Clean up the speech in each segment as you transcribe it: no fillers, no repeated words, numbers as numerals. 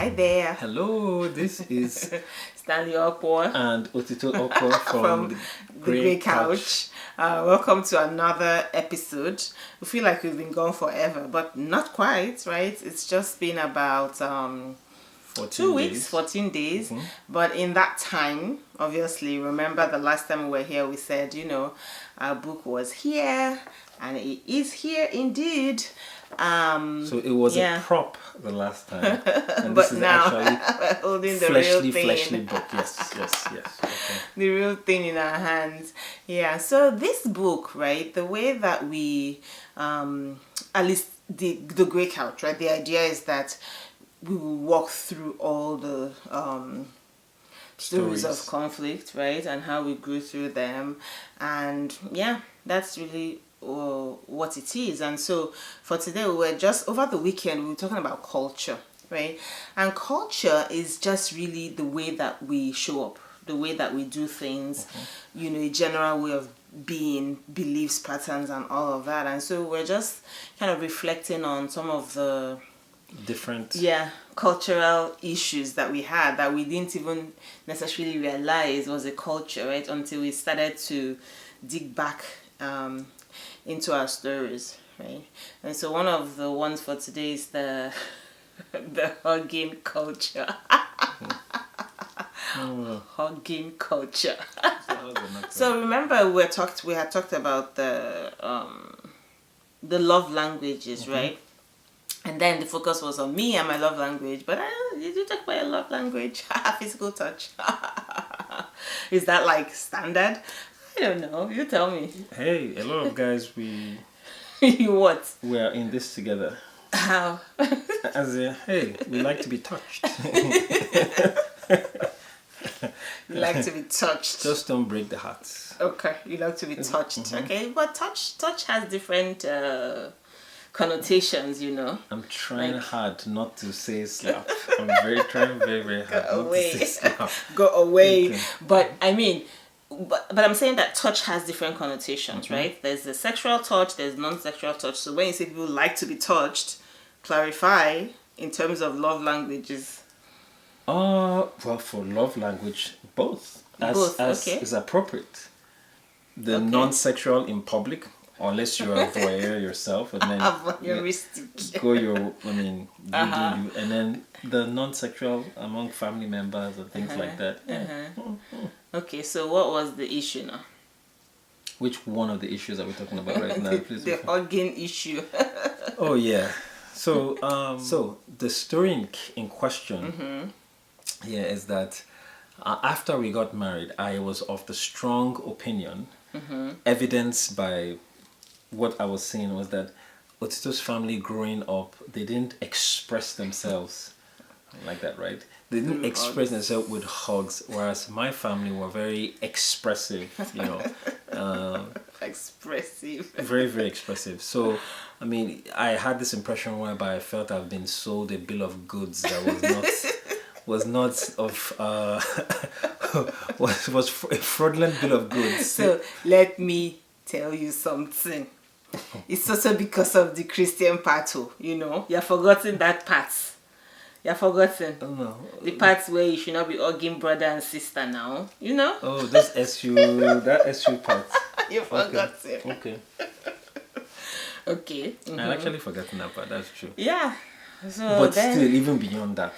Hi there. Hello, this is Stanley Okwo and Otito Okwo from the Grey Couch. Welcome to another episode. We feel like we've been gone forever, but not quite, right? It's just been about 2 weeks, 14 days. Mm-hmm. But in that time, obviously, remember the last time we were here, we said, our book was here, and it is here indeed. So it was a prop the last time, and but this is now actually we're holding the real thing. fleshly book. Yes. Okay. The real thing in our hands. Yeah. So this book, right? The way that we, at least the Grey Couch, right? The idea is that we will walk through all the stories of conflict, right, and how we grew through them, and yeah, that's really what it is. And so for today, we were just over the weekend, we were talking about culture, right? And culture is just really the way that we show up, the way that we do things, a general way of being, beliefs, patterns, and all of that. And so we're just kind of reflecting on some of the different cultural issues that we had that we didn't even necessarily realize was a culture, right, until we started to dig back into our stories, right? And so one of the ones for today is the hugging culture. Hugging culture. So remember we had talked about the love languages, right? And then the focus was on me and my love language. But did you talk about your love language? Physical touch. Is that like standard? I don't know. You tell me. Hey, a lot of guys, You what? we are in this together. How? As in, hey, we like to be touched. You like to be touched. Just don't break the hearts. Okay, you like to be touched. Okay, but touch has different connotations, I'm trying hard not to say slap. I'm trying very hard not to say slap. Go away. Okay. But I mean, but I'm saying that touch has different connotations, right? There's the sexual touch, there's non-sexual touch. So when you say people like to be touched, clarify in terms of love languages. Well, for love language, both. As is appropriate. The non-sexual in public, unless you're a voyeur yourself, and then voyeuristic. you do you, and then the non-sexual among family members and things like that. Okay, so what was the issue now? Which one of the issues are we talking about right now? Please. The hugging issue. Oh yeah. So so the story in question here is that after we got married, I was of the strong opinion, evidenced by what I was saying, was that Otito's family growing up, they didn't express themselves like that, right? They didn't express themselves with hugs, whereas my family were very expressive, Expressive. Very, very expressive. So, I mean, I had this impression whereby I felt I've been sold a bill of goods that was a fraudulent bill of goods. So let me tell you something. It's also because of the Christian part, You're forgotten that part. You're forgotten. Oh no. The parts where you should not be hugging brother and sister now, Oh, that SU part. You forgot it. Okay. Okay. I'd actually forgotten that part, that's true. Yeah. So but still, even beyond that.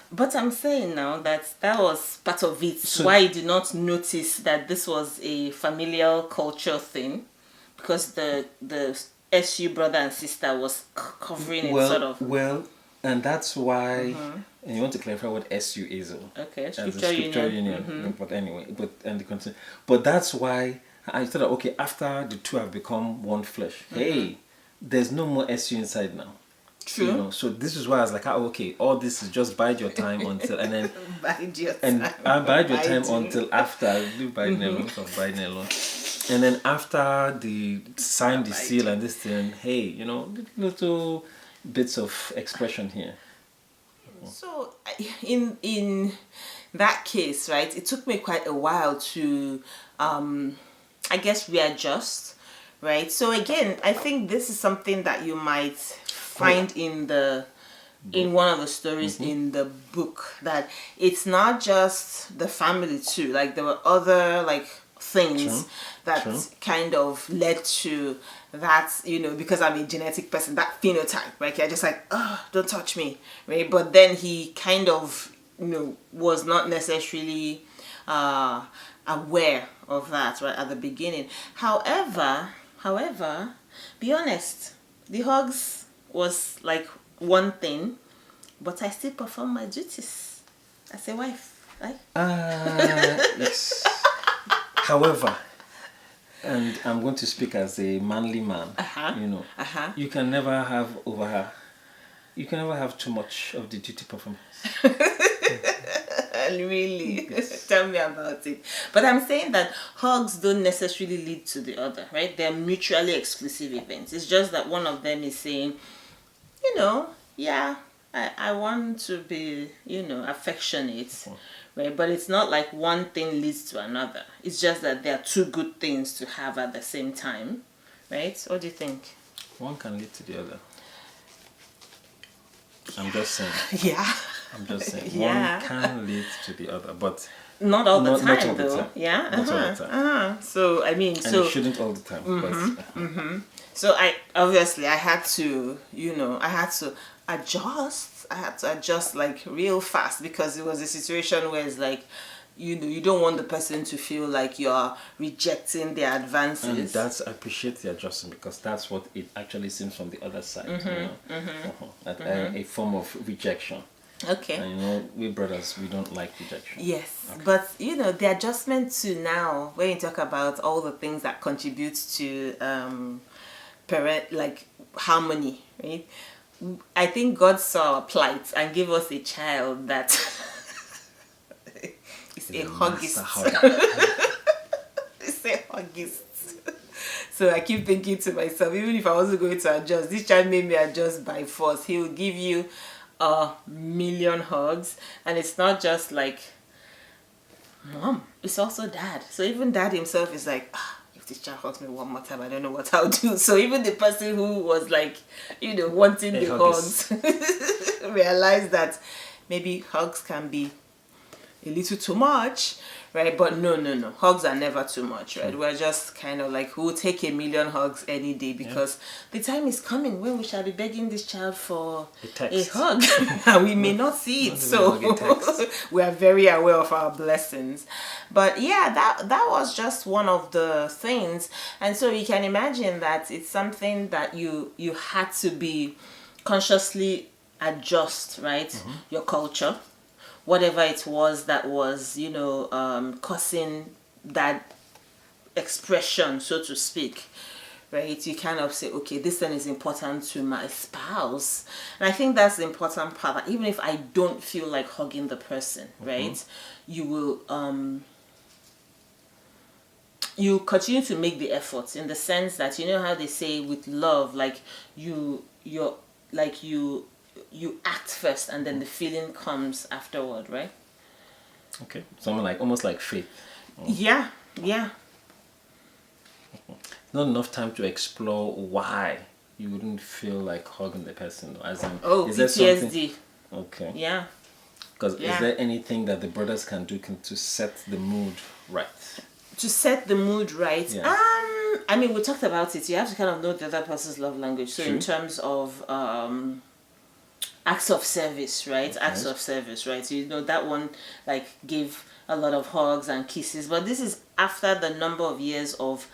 But I'm saying now that was part of it. So, why I did not notice that this was a familial culture thing, because the SU brother and sister was covering it sort of. Well, and that's why, and you want to clarify what SU is. Okay, scripture union. But anyway, but that's why I thought, okay, after the two have become one flesh, hey, there's no more SU inside now. True. So this is why I was like, okay, all this is just bide your time until, and then bide your time. And bide your time until after. I do bide alone, so bide alone. And then after the sign the seal and this thing, hey, little bits of expression here. So in that case, right, it took me quite a while to I guess readjust, right? So again, I think this is something that you might find in the in one of the stories in the book, that it's not just the family too. Like there were other like things that kind of led to that, because I'm a genetic person, that phenotype, right? You're just like, oh, don't touch me, right? But then he kind of, was not necessarily aware of that right at the beginning. However, be honest, the hugs was like one thing, but I still perform my duties as a wife, right? Yes. However, and I'm going to speak as a manly man, you can never have over her. You can never have too much of the duty performance. Really? Yes. Tell me about it. But I'm saying that hugs don't necessarily lead to the other, right? They're mutually exclusive events. It's just that one of them is saying, I want to be, affectionate, right? But it's not like one thing leads to another. It's just that there are two good things to have at the same time, right? What do you think? One can lead to the other. I'm just saying. Yeah. I'm just saying. One can lead to the other, but not all the time, not all though. The time. Yeah. Not all the time. So I mean, and it shouldn't all the time. So I had to, I had to adjust. I had to adjust like real fast, because it was a situation where it's like, you don't want the person to feel like you're rejecting their advances. And I appreciate the adjustment, because that's what it actually seems from the other side. A form of rejection. Okay. And we brothers, we don't like rejection. Yes. Okay. But the adjustment to now, when you talk about all the things that contribute to harmony, right? I think God saw our plight and gave us a child that is a huggist. It's a huggist. So I keep thinking to myself, even if I wasn't going to adjust, this child made me adjust by force. He will give you 1,000,000 hugs, and it's not just like mom, it's also dad. So even dad himself is like, if this child hugs me one more time, I don't know what I'll do. So even the person who was like, wanting the hugs realized that maybe hugs can be a little too much, right? But no, hugs are never too much, right? We're just kind of like, we'll take 1,000,000 hugs any day, because the time is coming when we shall be begging this child for a hug and we may not see it. So we are very aware of our blessings. But yeah, that was just one of the things. And so you can imagine that it's something that you had to be consciously adjust, right? Your culture, whatever it was that was, causing that expression, so to speak, right? You kind of say, okay, this thing is important to my spouse. And I think that's the important part, that even if I don't feel like hugging the person, right? You will, you continue to make the effort, in the sense that, how they say with love, like you act first and then the feeling comes afterward, right? Okay. Something like, almost like faith. Yeah. Not enough time to explore why you wouldn't feel like hugging the person, as in, is PTSD. Okay. Yeah. Because is there anything that the brothers can do to set the mood right? To set the mood right? Yeah. I mean, we talked about it. You have to kind of know the other person's love language. So in terms of acts of service, right? Okay. Acts of service, right? So that one like gave a lot of hugs and kisses, but this is after the number of years of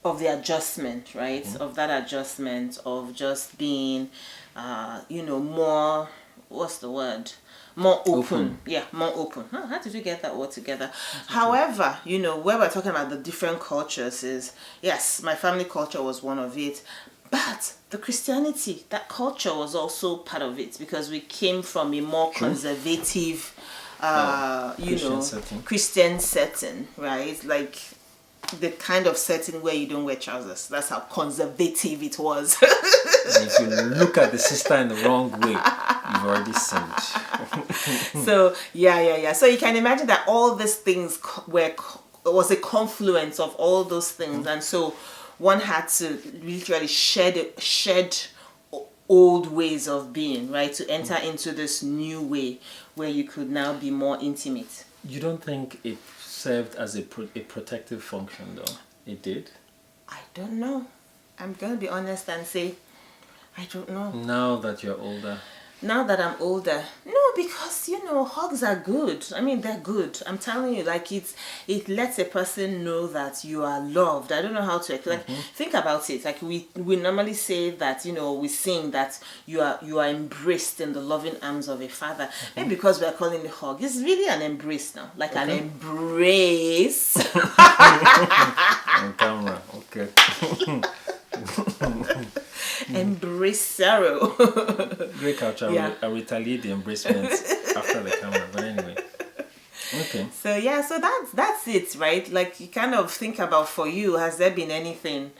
the adjustment, right? Of that adjustment of just being more, what's the word? More open. Yeah, more open. How did you get that word together? However, where we're talking about the different cultures is, yes, my family culture was one of it. But the Christianity, that culture was also part of it, because we came from a more conservative, Christian setting, right? Like the kind of setting where you don't wear trousers. That's how conservative it was. If you look at the sister in the wrong way, you've already sinned. So, yeah. So you can imagine that all these things was a confluence of all those things. And so one had to literally shed old ways of being, right? To enter into this new way where you could now be more intimate. You don't think it served as a protective function, though? It did? I don't know. I'm going to be honest and say, I don't know. Now that you're older? Now that I'm older, no, because hugs are good. I mean, they're good. I'm telling you, like it lets a person know that you are loved. I don't know how to think about it. Like we normally say that we sing that you are embraced in the loving arms of a father. And because we are calling it hug, it's really an embrace now, like an embrace. On camera, okay. Embrace sorrow. Great culture. Yeah. I'll retaliate the embracements after the camera, but anyway. Okay. So that's it, right? Like you kind of think about, for you, has there been anything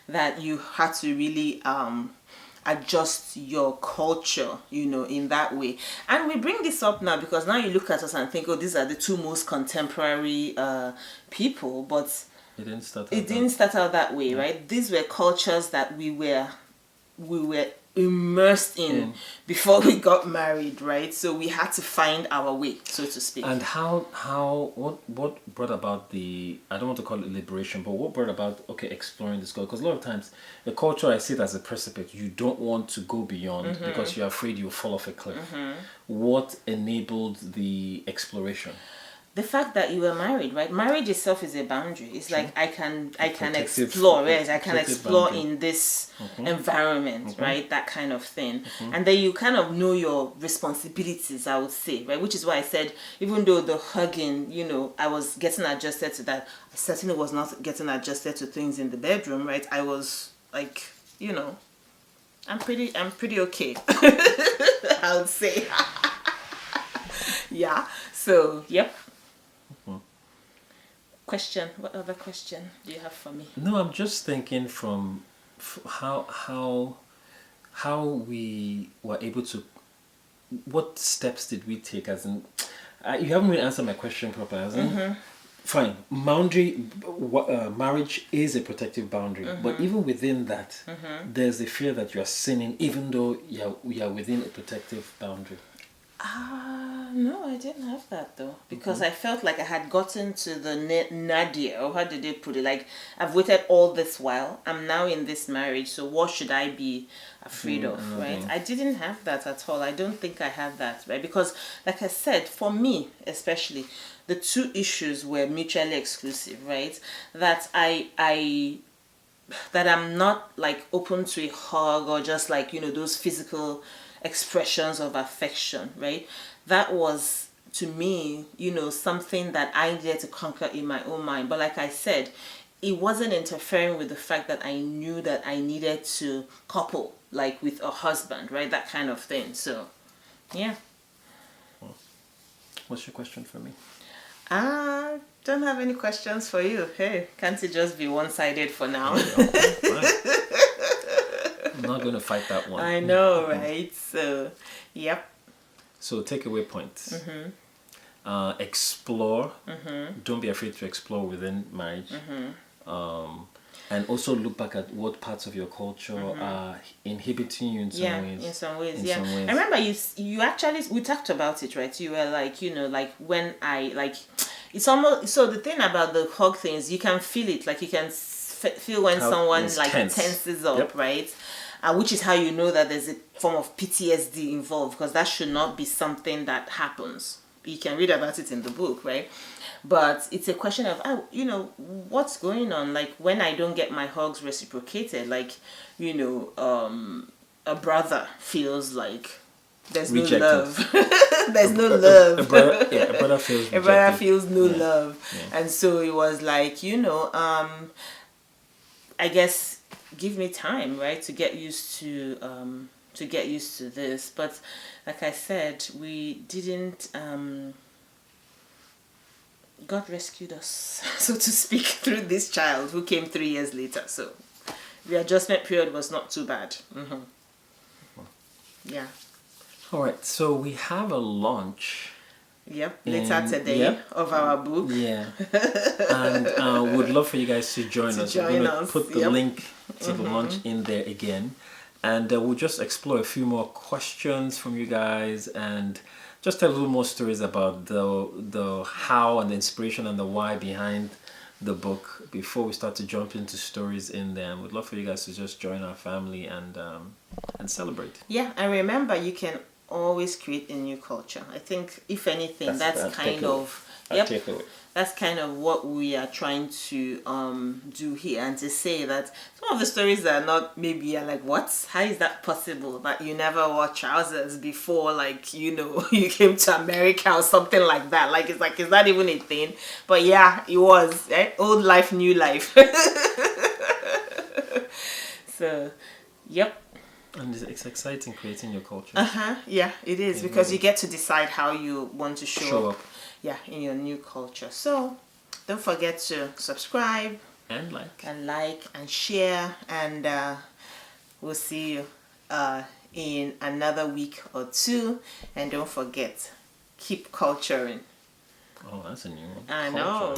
that you had to really adjust your culture, in that way? And we bring this up now because now you look at us and think, oh, these are the two most contemporary people, but it didn't start out that way, right? These were cultures that we were immersed in before we got married, right? So we had to find our way, so to speak. And what brought about the, I don't want to call it liberation, but what brought about exploring this culture? Because a lot of times the culture, I see it as a precipice. You don't want to go beyond because you're afraid you'll fall off a cliff. What enabled the exploration? The fact that you were married, right? Marriage itself is a boundary. It's like I can explore, right? I can explore boundary in this environment, right? That kind of thing. And then you kind of know your responsibilities, I would say, right? Which is why I said, even though the hugging, I was getting adjusted to that, I certainly was not getting adjusted to things in the bedroom, right? I was like, I'm pretty okay. I would say. Yeah. So, yep. Question. What other question do you have for me? No, I'm just thinking from how we were able to. What steps did we take? As in, you haven't really answered my question properly. As in, fine, marriage is a protective boundary, but even within that, there's a fear that you are sinning, even though we are within a protective boundary. No, I didn't have that though, because I felt like I had gotten to the nadir, or how did they put it? Like, I've waited all this while. I'm now in this marriage, so what should I be afraid of, right? I didn't have that at all. I don't think I had that, right? Because, like I said, for me especially, the two issues were mutually exclusive, right? That that I'm not like open to a hug or just like those physical expressions of affection, right? That was, to me, something that I needed to conquer in my own mind. But like I said, it wasn't interfering with the fact that I knew that I needed to couple, like with a husband, right? That kind of thing. So, yeah. What's your question for me? I don't have any questions for you. Hey, can't it just be one-sided for now? I'm not going to fight that one. I know, right? So, yep. So, takeaway points. Explore. Don't be afraid to explore within marriage. And also look back at what parts of your culture are inhibiting you in some ways. In some ways. I remember you actually, we talked about it, right? You were like, like when I, like, it's almost, so the thing about the hug thing is you can feel it, like you can feel when someone like tenses up, right? Which is how you know that there's a form of PTSD involved, because that should not be something that happens. You can read about it in the book, right? But it's a question of, what's going on? Like when I don't get my hugs reciprocated, like, a brother feels like there's rejected. No love. There's no love. A brother feels rejected. A brother feels no love. Yeah. And so it was like, I guess give me time, right, to get used to this. But like I said, we didn't God rescued us, so to speak, through this child who came 3 years later. So the adjustment period was not too bad. Yeah. All right. So we have a launch. Yep. Later today of our book. Yeah. And would love for you guys to join us. We're going to put the link to the launch in there again. and we'll just explore a few more questions from you guys and just tell a little more stories about the how and the inspiration and the why behind the book before we start to jump into stories in there. We'd love for you guys to just join our family and celebrate. Yeah, and remember, you can always create a new culture. I think, if anything, that's kind of that's kind of what we are trying to do here, and to say that some of the stories are not, maybe are like, what? How is that possible that you never wore trousers before, like, you know, you came to America or something like that? Like, it's like, is that even a thing? But yeah, it was, old life, new life. So, yep. And it's exciting creating your culture. Yeah, it is, because you get to decide how you want to show up. Yeah, in your new culture. So don't forget to subscribe and like and share, and we'll see you in another week or two. And don't forget, keep culturing. Oh, that's a new one. I know.